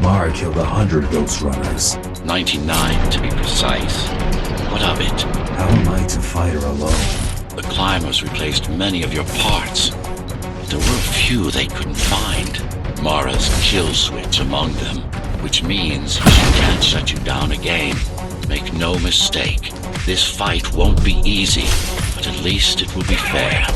Mara killed 100 Ghostrunners. 99 to be precise. What of it? How am I to fight her alone? The climbers replaced many of your parts. But there were a few they couldn't find. Mara's kill switch among them, which means she can't shut you down again. Make no mistake, this fight won't be easy, but at least it will be fair.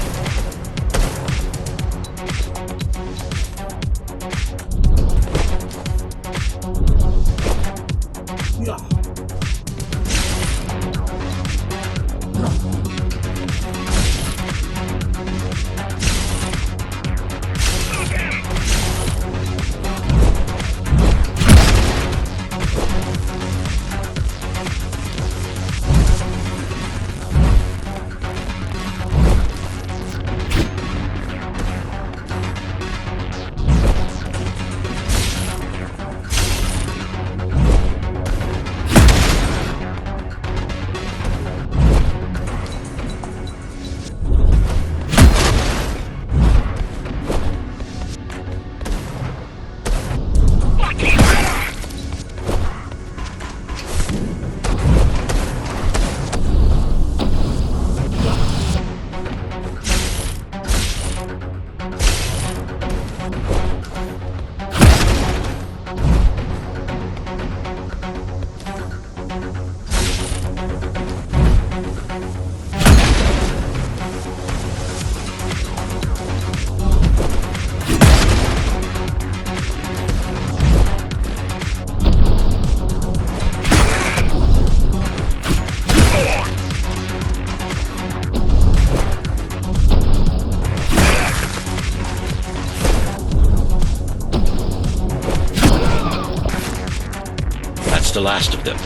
The last of them.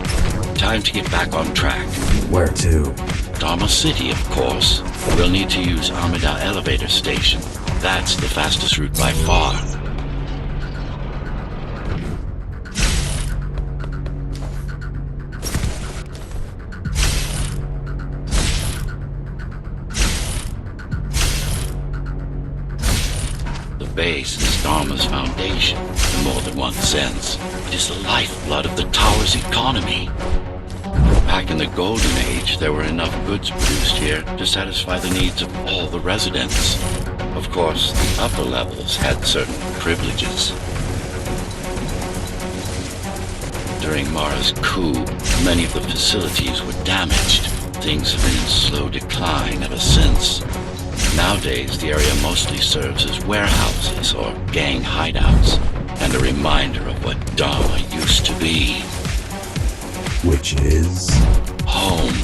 Time to get back on track. Where to? Dharma City, of course. We'll need to use Amida Elevator Station. That's the fastest route by far. The base is Dharma's foundation, in more than one sense. It is the lifeblood of the tower's economy. Back in the Golden Age, there were enough goods produced here to satisfy the needs of all the residents. Of course, the upper levels had certain privileges. During Mara's coup, many of the facilities were damaged. Things have been in slow decline ever since. Nowadays, the area mostly serves as warehouses or gang hideouts, and a reminder of what Dharma used to be. Which is? Home.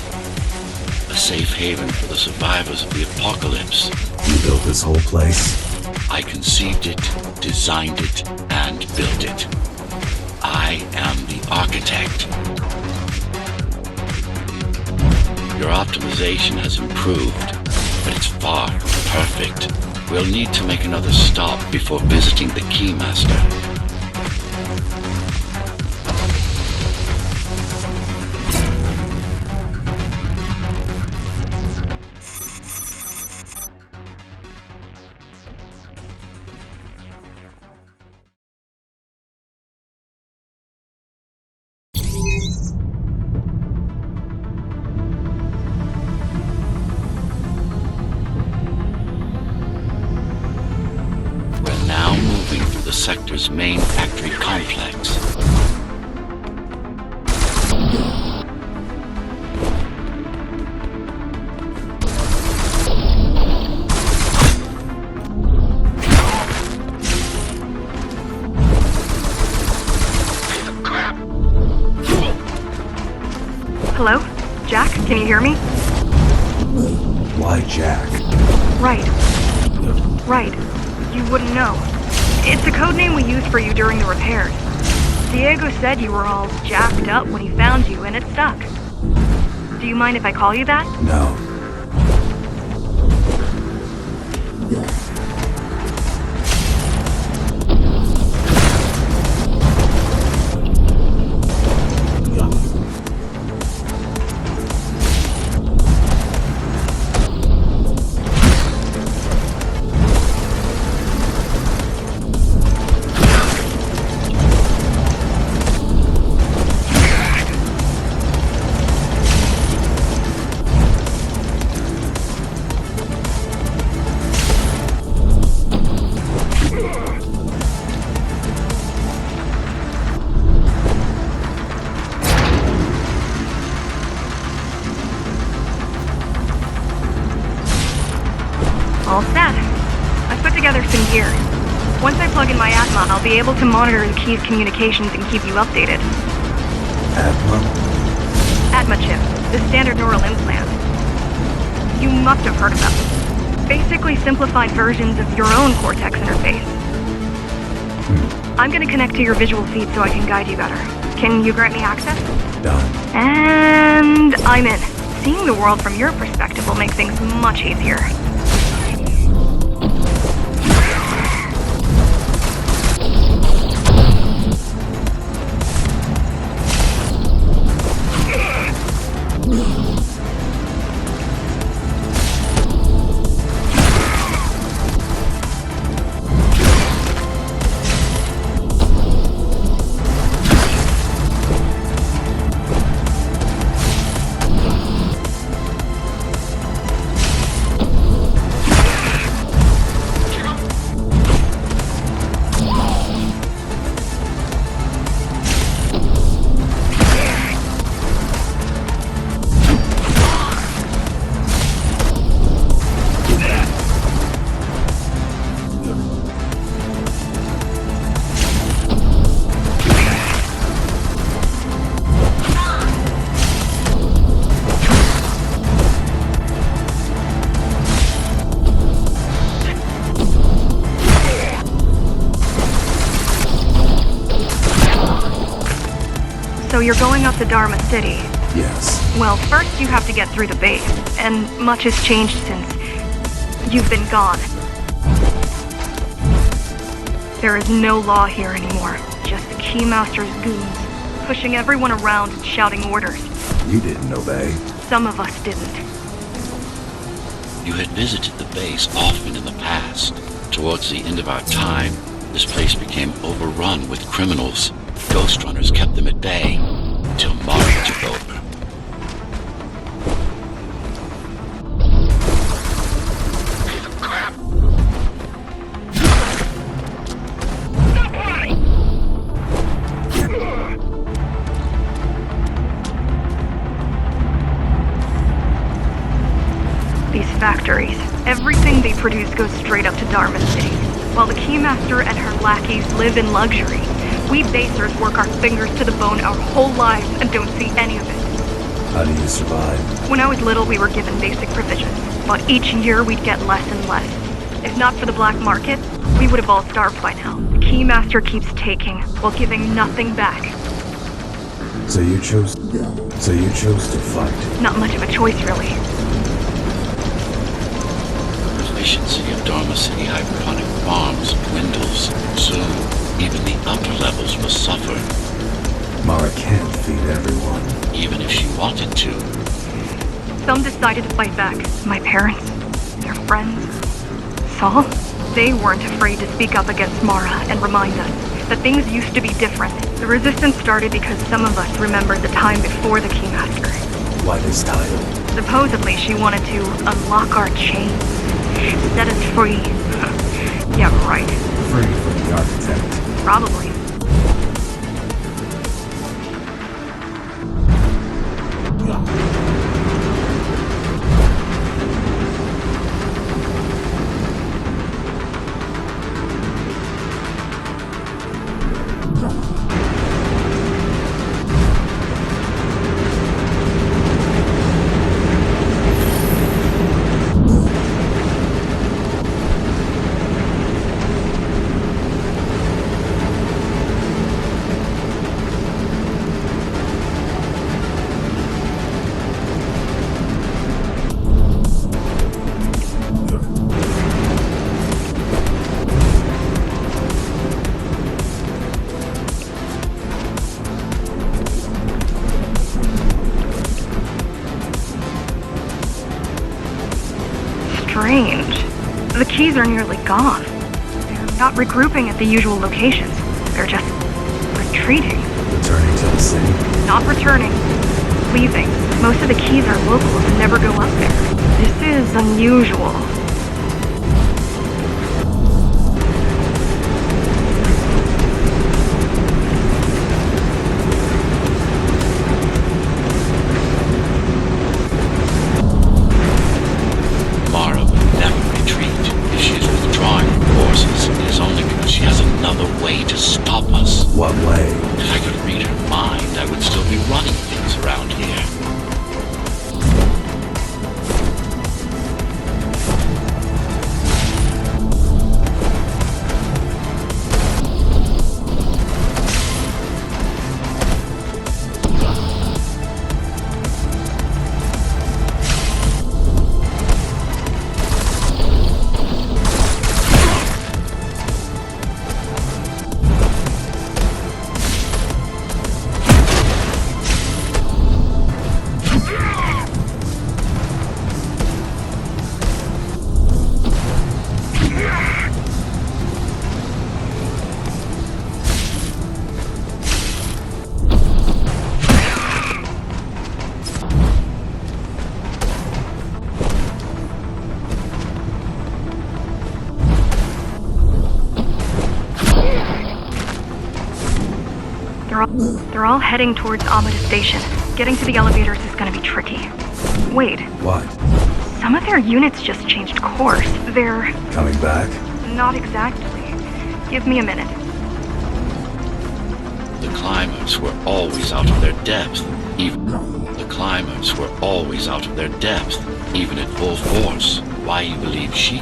A safe haven for the survivors of the apocalypse. You built this whole place? I conceived it, designed it, and built it. I am the architect. Your optimization has improved, but it's far from perfect. We'll need to make another stop before visiting the Keymaster. The sector's main factory complex. Hello? Jack, can you hear me? Why Jack? Right. You wouldn't know. It's a code name we used for you during the repairs. Diego said you were all jacked up when he found you, and it stuck. Do you mind if I call you that? No. years. Once I plug in my Atma, I'll be able to monitor the key's communications and keep you updated. Atma? Atma chip, the standard neural implant. You must have heard of them. Basically simplified versions of your own Cortex interface. I'm gonna connect to your visual feed so I can guide you better. Can you grant me access? Done. And I'm in. Seeing the world from your perspective will make things much easier. So you're going up to Dharma City. Yes. Well, first you have to get through the base, and much has changed since you've been gone. There is no law here anymore, just the Keymaster's goons, pushing everyone around and shouting orders. You didn't obey. Some of us didn't. You had visited the base often in the past. Towards the end of our time, this place became overrun with criminals. Ghostrunners kept them at bay until Mara took over. These factories, everything they produce goes straight up to Dharma City. While the Keymaster and her lackeys live in luxury, we basers work our fingers to the bone our whole lives and don't see any of it. How do you survive? When I was little, we were given basic provisions, but each year we'd get less and less. If not for the black market, we would have all starved by now. The Keymaster keeps taking, while giving nothing back. So you chose to fight. Not much of a choice, really. The efficiency of Dharma City hydroponic farms dwindles. Soon, even the upper levels will suffer. Mara can't feed everyone. Even if she wanted to. Some decided to fight back. My parents, their friends, Saul. They weren't afraid to speak up against Mara and remind us that things used to be different. The resistance started because some of us remembered the time before the Keymaster. Why this title? Supposedly she wanted to unlock our chains, set us free. Yeah, right. Free from the architect. Probably. Strange. The keys are nearly gone. They're not regrouping at the usual locations. They're just retreating. Returning to the city. Not returning. Leaving. Most of the keys are local and never go up there. This is unusual. Mara would never retreat if she is withdrawing her forces. What way? If I could read her mind, I would still be running things around here. They're all heading towards Amada Station. Getting to the elevators is gonna be tricky. Wait, What? some of their units just changed course. They're... Coming back? not exactly. Give me a minute. The climbers were always out of their depth. Even at full force. Why you believe she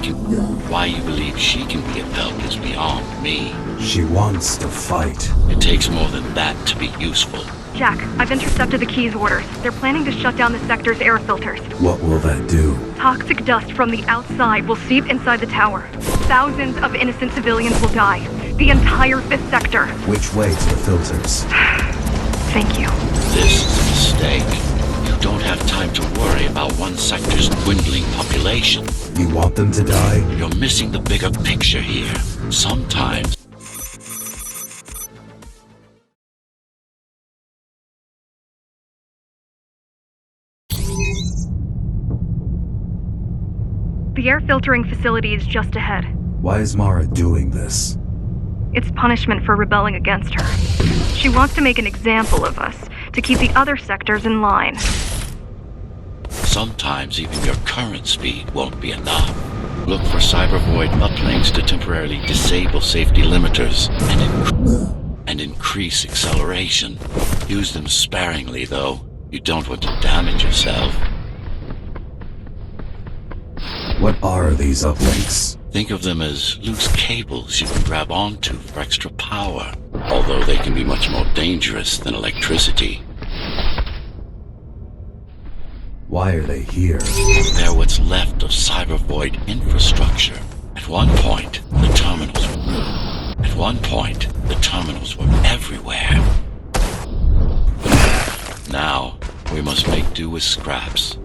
can be of help is beyond me. She wants to fight. It takes more than that to be useful. Jack, I've intercepted the Key's orders. They're planning to shut down the sector's air filters. What will that do? Toxic dust from the outside will seep inside the tower. Thousands of innocent civilians will die. The entire 5th sector. Which way to the filters? Thank you. This is a mistake. You don't have time to worry about one sector's dwindling population. You want them to die? You're missing the bigger picture here. Sometimes The air filtering facility is just ahead. Why is Mara doing this? It's punishment for rebelling against her. She wants to make an example of us, to keep the other sectors in line. sometimes even your current speed won't be enough. Look for cybervoid uplinks to temporarily disable safety limiters and increase acceleration. Use them sparingly, though. You don't want to damage yourself. What are these uplinks? Think of them as loose cables you can grab onto for extra power, although they can be much more dangerous than electricity. Why are they here? They're what's left of cybervoid infrastructure. At one point, the terminals were everywhere. Now, we must make do with scraps.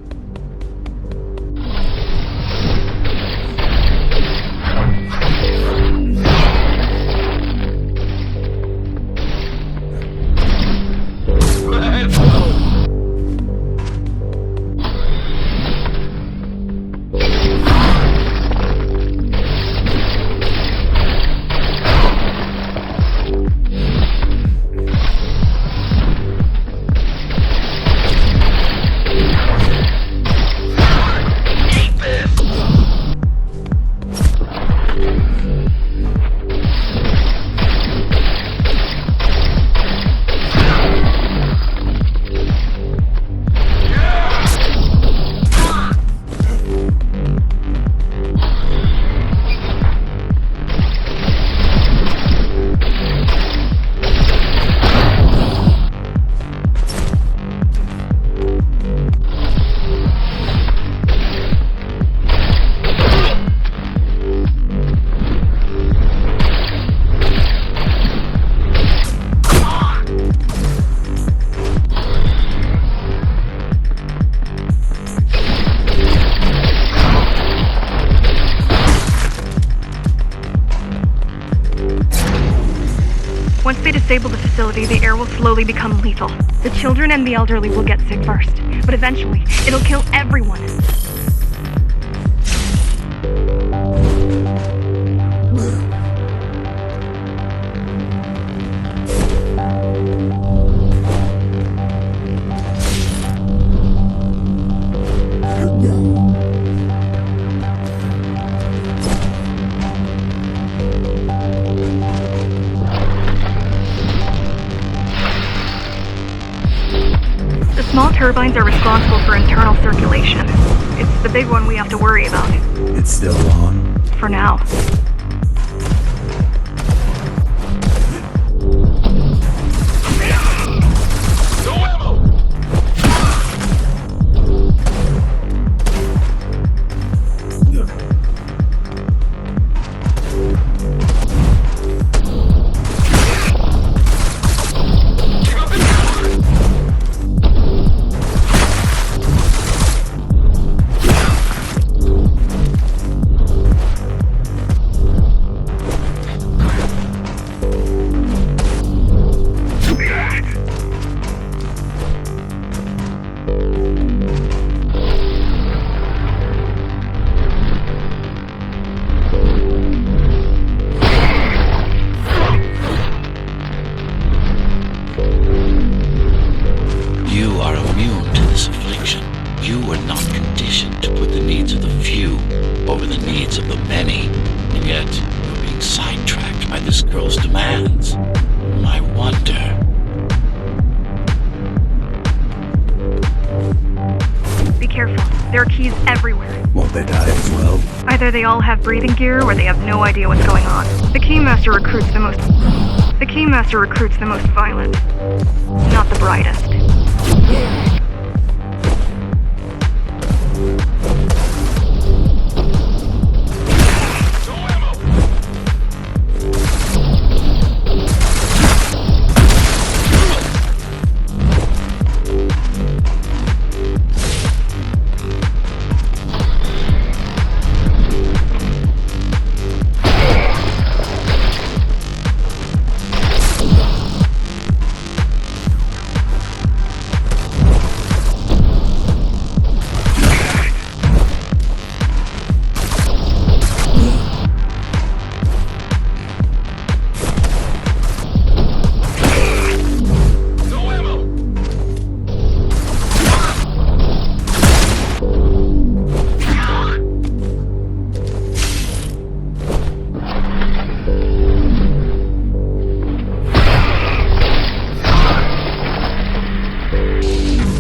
Once they disable the facility, the air will slowly become lethal. The children and the elderly will get sick first, but eventually, it'll kill everyone. Small turbines are responsible for internal circulation. It's the big one we have to worry about. It's still on? For now. You are immune to this affliction. You were not conditioned to put the needs of the few over the needs of the many. And yet, you're being sidetracked by this girl's demands. I wonder. Be careful. There are keys everywhere. Won't they die as well? Either they all have breathing gear or they have no idea what's going on. The Keymaster recruits the most violent, not the brightest.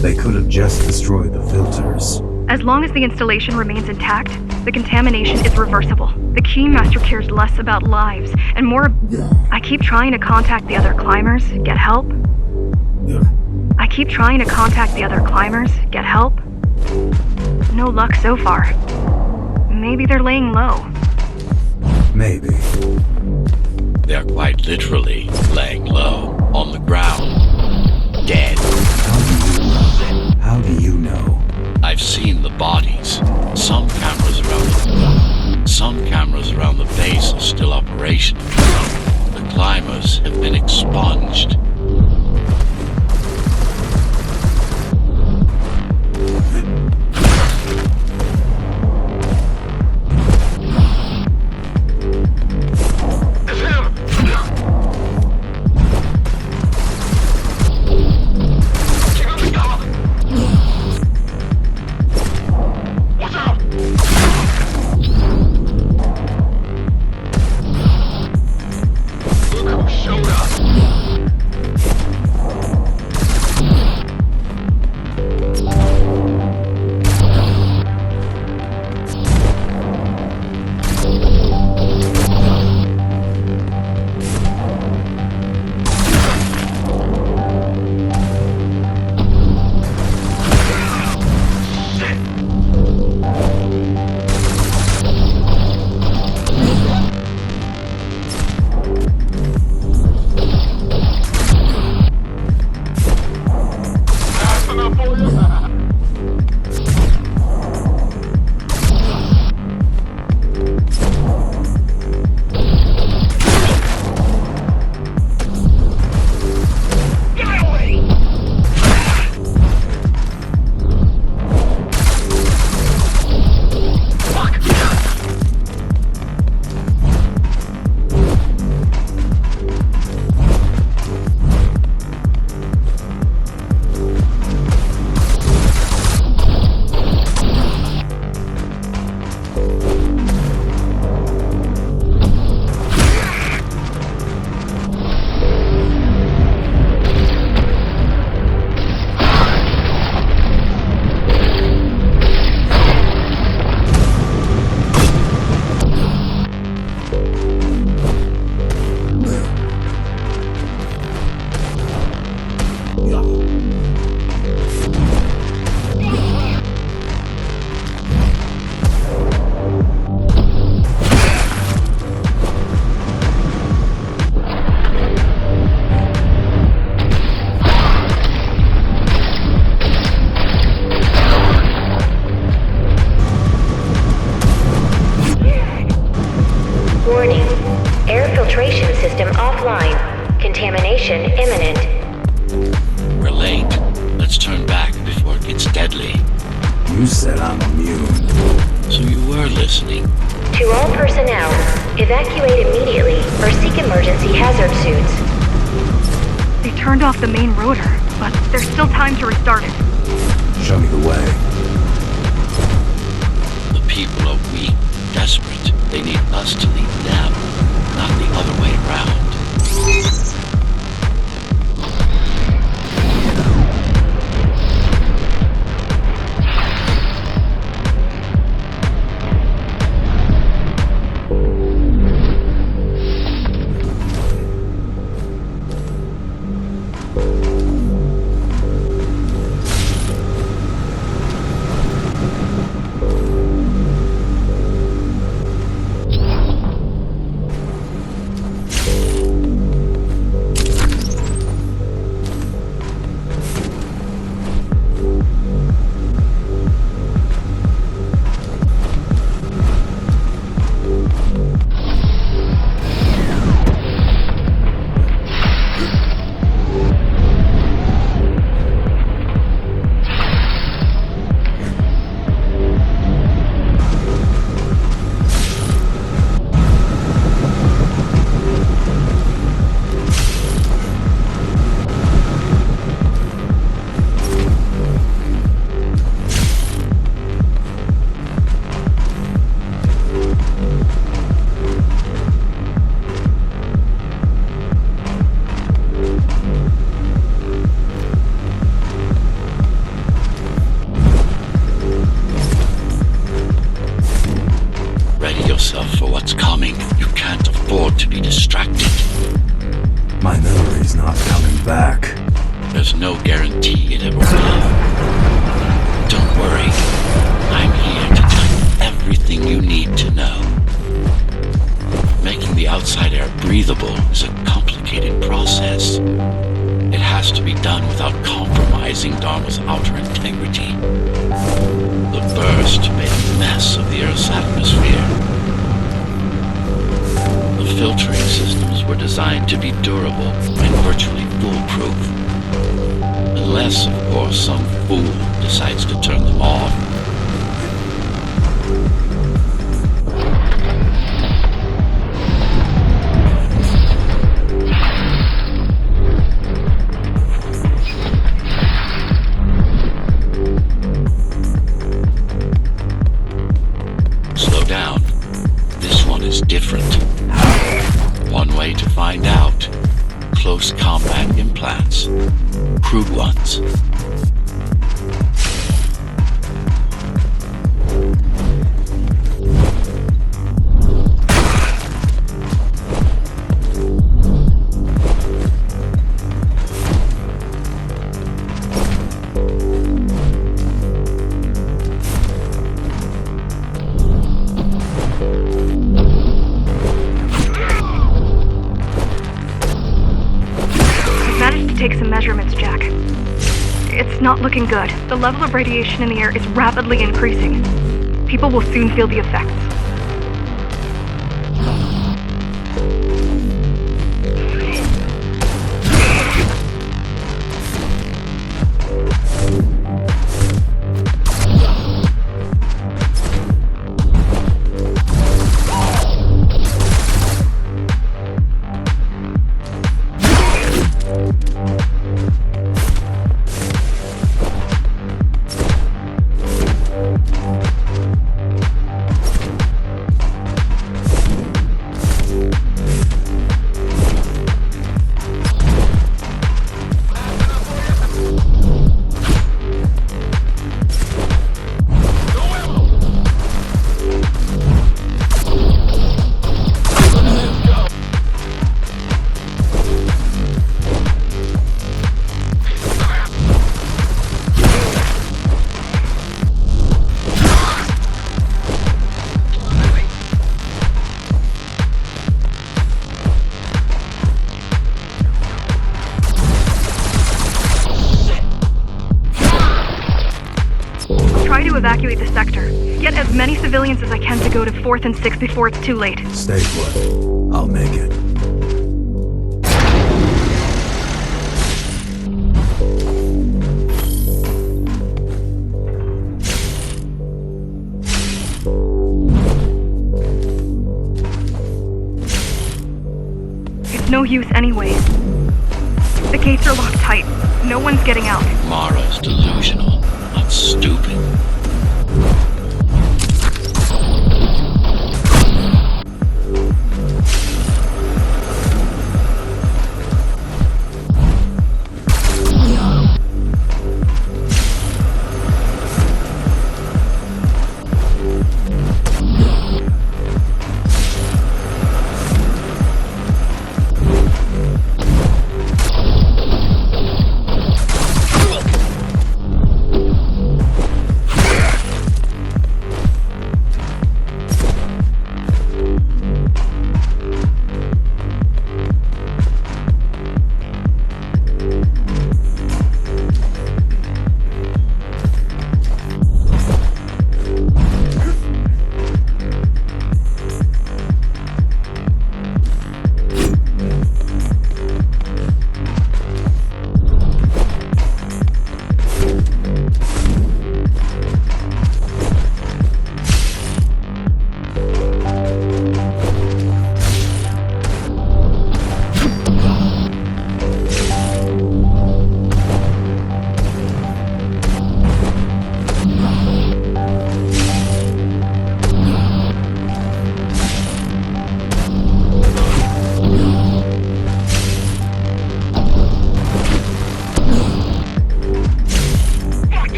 They could have just destroyed the filters. As long as the installation remains intact, the contamination is reversible. The Keymaster cares less about lives and more. I keep trying to contact the other climbers, get help. No luck so far. Maybe they're laying low. Maybe. They're quite literally laying low on the ground. Dead. How do you know? I've seen the bodies. Some cameras around the base are still operational. The climbers have been expunged. radiation imminent. We're late. Let's turn back before it gets deadly. You said I'm immune. So you were listening. To all personnel, evacuate immediately or seek emergency hazard suits. They turned off the main rotor, but there's still time to restart it. Show me the way. The people are weak, desperate. They need us to lead them, not the other way around. For what's coming. You can't afford to be distracted. My memory's not coming back. There's no guarantee it ever will. Don't worry. I'm here to tell you everything you need to know. Making the outside air breathable is a complicated process. It has to be done without compromising Dharma's outer integrity. The burst made a mess of the Earth's atmosphere. The filtering systems were designed to be durable and virtually foolproof. Unless, of course, some fool decides to turn them off. Slow down. This one is different. One way to find out. Close combat implants. Crude ones. Take some measurements, Jack. It's not looking good. The level of radiation in the air is rapidly increasing. People will soon feel the effects. Try to evacuate the sector. Get as many civilians as I can to go to 4th and 6th before it's too late. Stay put. I'll make it. use anyways. The gates are locked tight. No one's getting out. Mara's delusional, not stupid.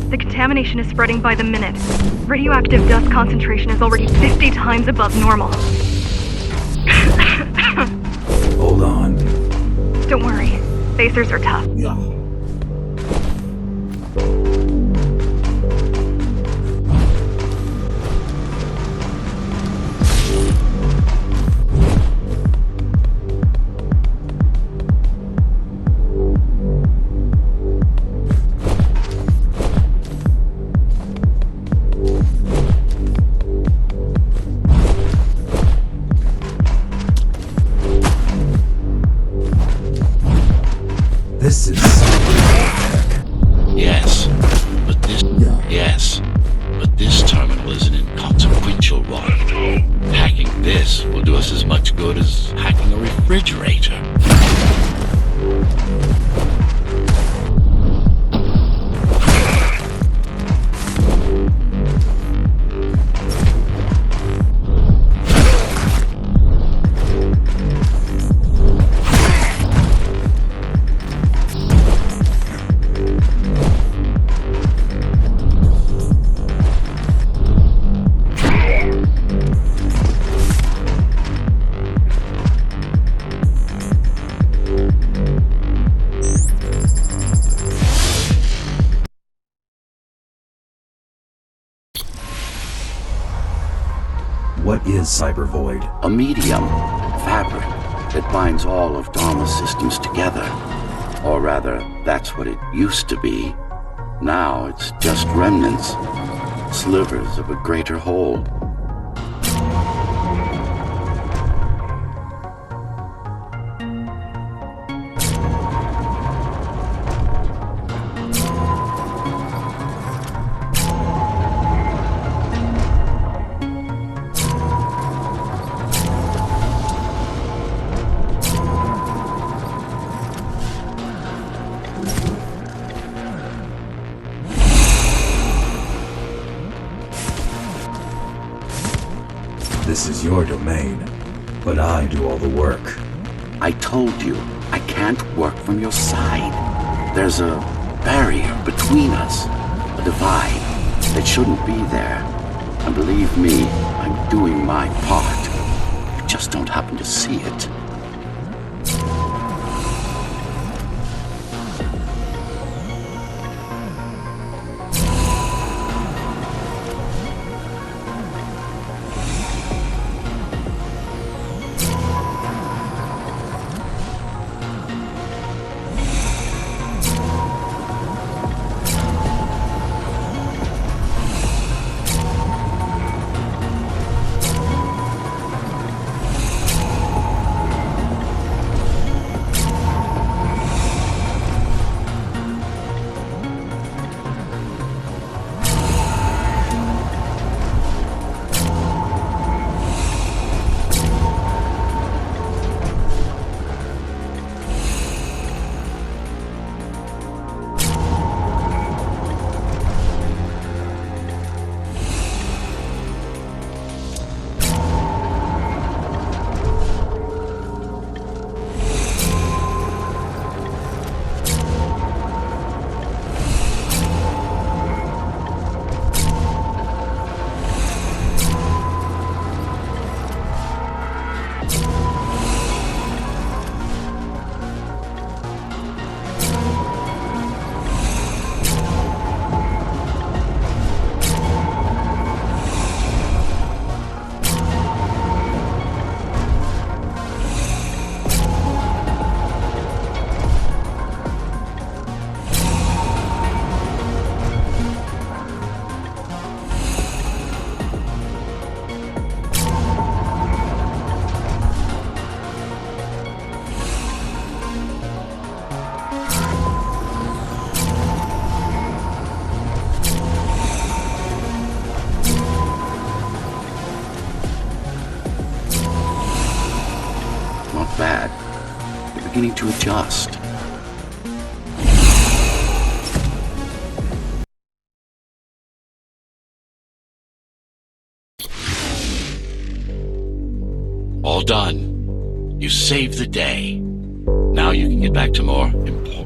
The contamination is spreading by the minute. Radioactive dust concentration is already 50 times above normal. Hold on. Don't worry. Spacers are tough. This is Yes, but this terminal is an inconsequential one. Hacking this will do us as much good as hacking a refrigerator. What is Cyber Void? A medium, fabric, that binds all of Dharma's systems together. Or rather, that's what it used to be. Now it's just remnants, slivers of a greater whole. This is your domain, but I do all the work. I told you, I can't work from your side. There's a barrier between us, a divide that shouldn't be there. And believe me, I'm doing my part. You just don't happen to see it. Bad. You're beginning to adjust. All done. You saved the day. Now you can get back to more important